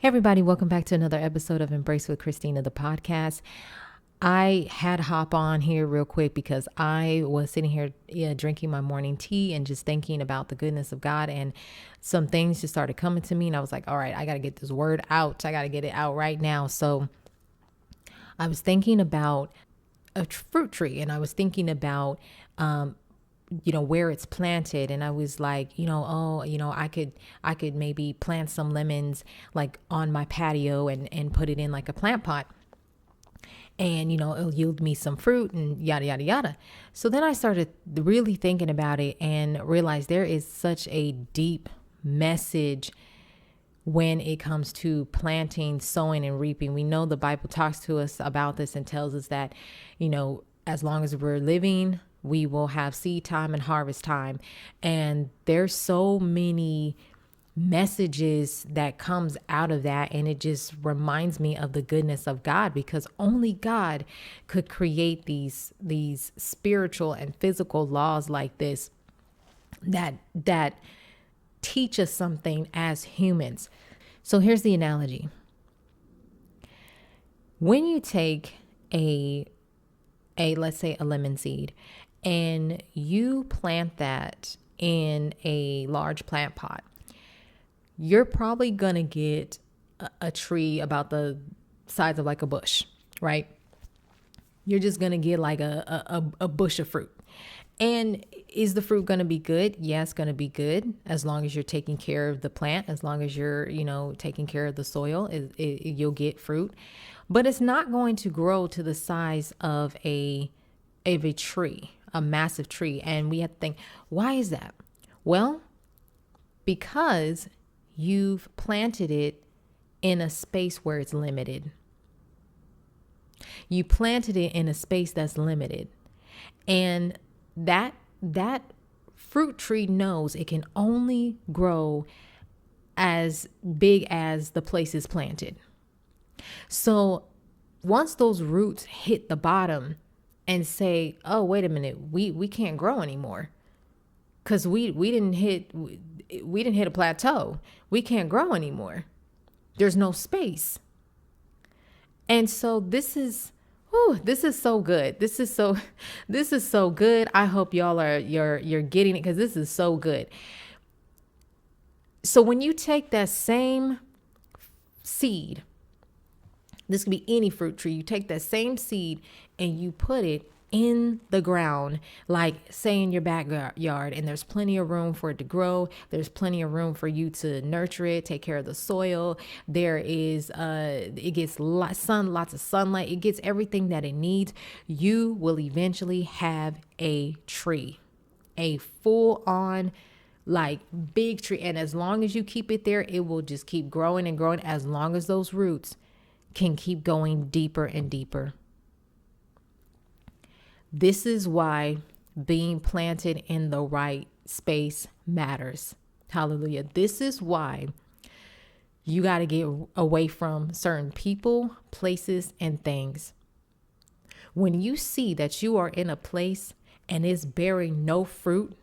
Hey everybody, welcome back to another episode of Embrace with Christina, the podcast. I had to hop on here real quick because I was sitting here drinking my morning tea and just thinking about the goodness of God, and some things just started coming to me, and I was like, all right, I got to get this word out. I got to get it out right now. So I was thinking about a fruit tree, and I was thinking about where it's planted, and I was like, I could maybe plant some lemons like on my patio and put it in like a plant pot, and it'll yield me some fruit and yada yada yada. So then I started really thinking about it and realized there is such a deep message when it comes to planting, sowing, and reaping. We know the Bible talks to us about this and tells us that, as long as we're living, we will have seed time and harvest time. And there's so many messages that comes out of that. And it just reminds me of the goodness of God, because only God could create these spiritual and physical laws like this that teach us something as humans. So here's the analogy. When you take let's say a lemon seed, and you plant that in a large plant pot, you're probably going to get a tree about the size of like a bush, right? You're just going to get like a bush of fruit. And is the fruit going to be good? Yeah, it's going to be good as long as you're taking care of the plant, as long as you're, taking care of the soil, you'll get fruit. But it's not going to grow to the size of a tree, a massive tree. And we have to think, why is that? Well, because you've planted it in a space where it's limited. You planted it in a space that's limited. And that fruit tree knows it can only grow as big as the place is planted. So once those roots hit the bottom and say, oh, wait a minute, we can't grow anymore because we didn't hit a plateau. We can't grow anymore. There's no space. And so this is so good. This is so good. I hope y'all you're getting it, because this is so good. So when you take that same seed, this could be any fruit tree, you take that same seed and you put it in the ground, like say in your backyard, and there's plenty of room for it to grow. There's plenty of room for you to nurture it, take care of the soil. There is, it gets lots of sunlight. It gets everything that it needs. You will eventually have a tree, a full on like big tree. And as long as you keep it there, it will just keep growing and growing, as long as those roots can keep going deeper and deeper. This is why being planted in the right space matters. Hallelujah. This is why you got to get away from certain people, places, and things. When you see that you are in a place and it's bearing no fruit,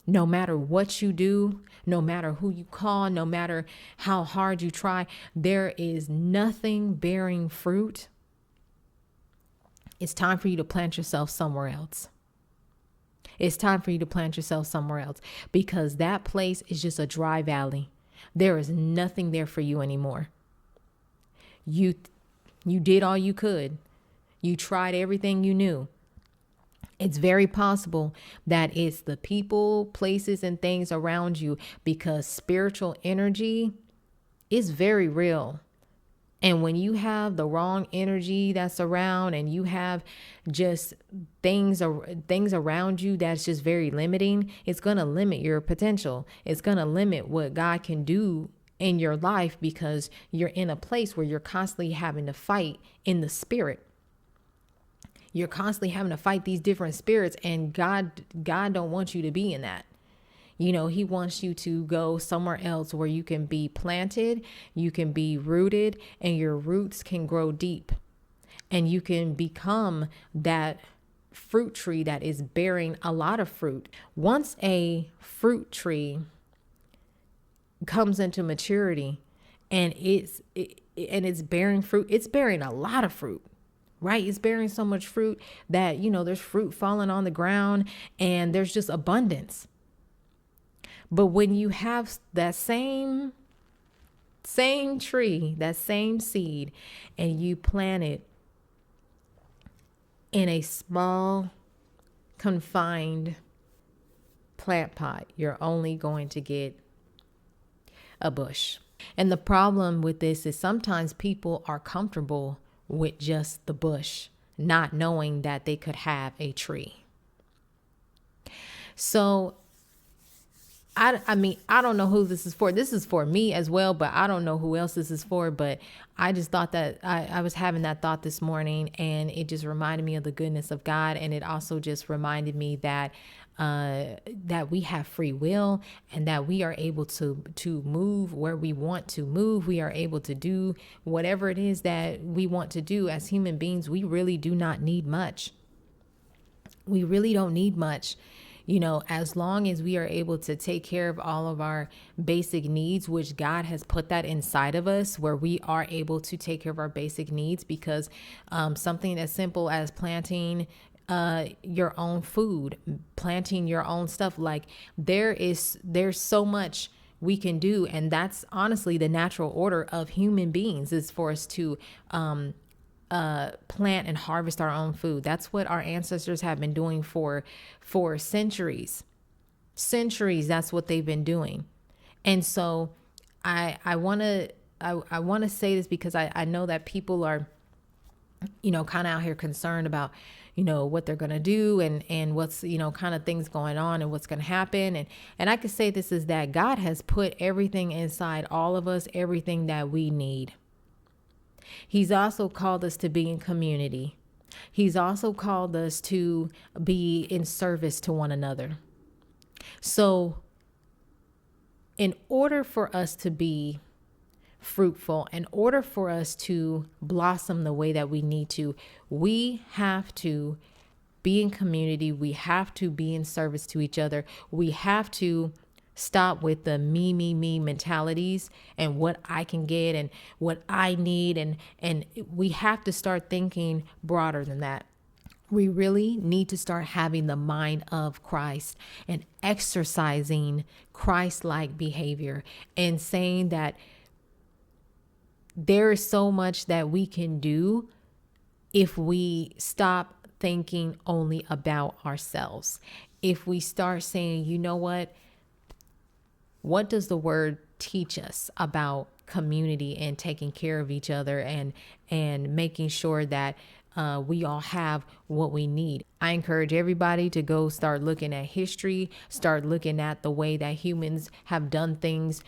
no matter what you do, no matter who you call, no matter how hard you try, there is nothing bearing fruit. It's time for you to plant yourself somewhere else. It's time for you to plant yourself somewhere else, because that place is just a dry valley. There is nothing there for you anymore. You did all you could. You tried everything you knew. It's very possible that it's the people, places, and things around you, because spiritual energy is very real. And when you have the wrong energy that's around, and you have just things around you that's just very limiting, it's going to limit your potential. It's going to limit what God can do in your life, because you're in a place where you're constantly having to fight in the spirit. You're constantly having to fight these different spirits, and God don't want you to be in that. He wants you to go somewhere else where you can be planted, you can be rooted, and your roots can grow deep, and you can become that fruit tree that is bearing a lot of fruit. Once a fruit tree comes into maturity and it's bearing fruit. It's bearing a lot of fruit, right? It's bearing so much fruit that, there's fruit falling on the ground and there's just abundance. But when you have that same tree, that same seed, and you plant it in a small, confined plant pot, you're only going to get a bush. And the problem with this is sometimes people are comfortable with just the bush, not knowing that they could have a tree. So I mean, I don't know who this is for. This is for me as well, but I don't know who else this is for. But I just thought that I was having that thought this morning, and it just reminded me of the goodness of God. And it also just reminded me that that we have free will, and that we are able to move where we want to move. We are able to do whatever it is that we want to do. As human beings, we really do not need much. We really don't need much. As long as we are able to take care of all of our basic needs, which God has put that inside of us, where we are able to take care of our basic needs, because something as simple as planting your own food, planting your own stuff, like there's so much we can do. And that's honestly the natural order of human beings, is for us to plant and harvest our own food. That's what our ancestors have been doing for centuries. That's what they've been doing. And so I want to say this because I know that people are, kind of out here concerned about, what they're going to do and what's, kind of things going on and what's going to happen. And I could say this is that God has put everything inside all of us, everything that we need. He's also called us to be in community. He's also called us to be in service to one another. So in order for us to be fruitful, in order for us to blossom the way that we need to, we have to be in community. We have to be in service to each other. We have to stop with the me mentalities and what I can get and what I need. And we have to start thinking broader than that. We really need to start having the mind of Christ and exercising Christ-like behavior, and saying that there is so much that we can do if we stop thinking only about ourselves. If we start saying, what does the word teach us about community and taking care of each other and making sure that we all have what we need? I encourage everybody to go start looking at history, start looking at the way that humans have done things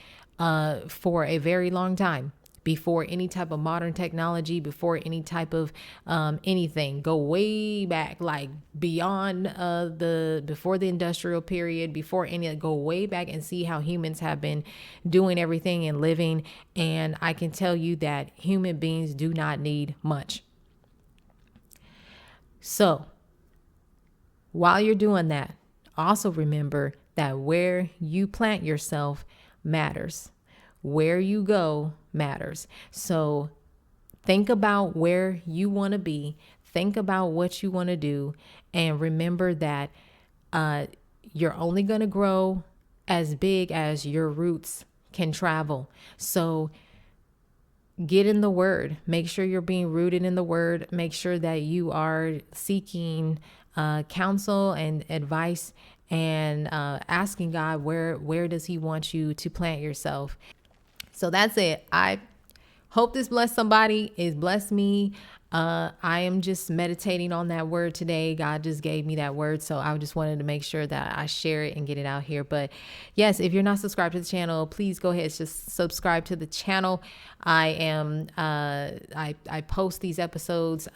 for a very long time. Before any type of modern technology, before any type of anything, go way back, like beyond before the industrial period, before go way back and see how humans have been doing everything and living. And I can tell you that human beings do not need much. So while you're doing that, also remember that where you plant yourself matters. Where you go matters. So think about where you want to be. Think about what you want to do. And remember that you're only going to grow as big as your roots can travel. So get in the word. Make sure you're being rooted in the word. Make sure that you are seeking counsel and advice, and asking God, where does he want you to plant yourself? So that's it. I hope this blessed somebody. It's blessed me. I am just meditating on that word today. God just gave me that word. So I just wanted to make sure that I share it and get it out here. But yes, if you're not subscribed to the channel, please go ahead, just subscribe to the channel. I post these episodes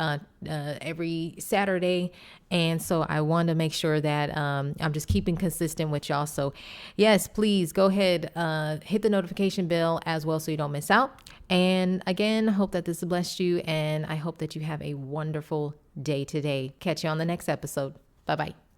every Saturday. And so I want to make sure that I'm just keeping consistent with y'all. So yes, please go ahead, hit the notification bell as well so you don't miss out. And again, hope that this has blessed you, and I hope that you have a wonderful day today. Catch you on the next episode. Bye-bye.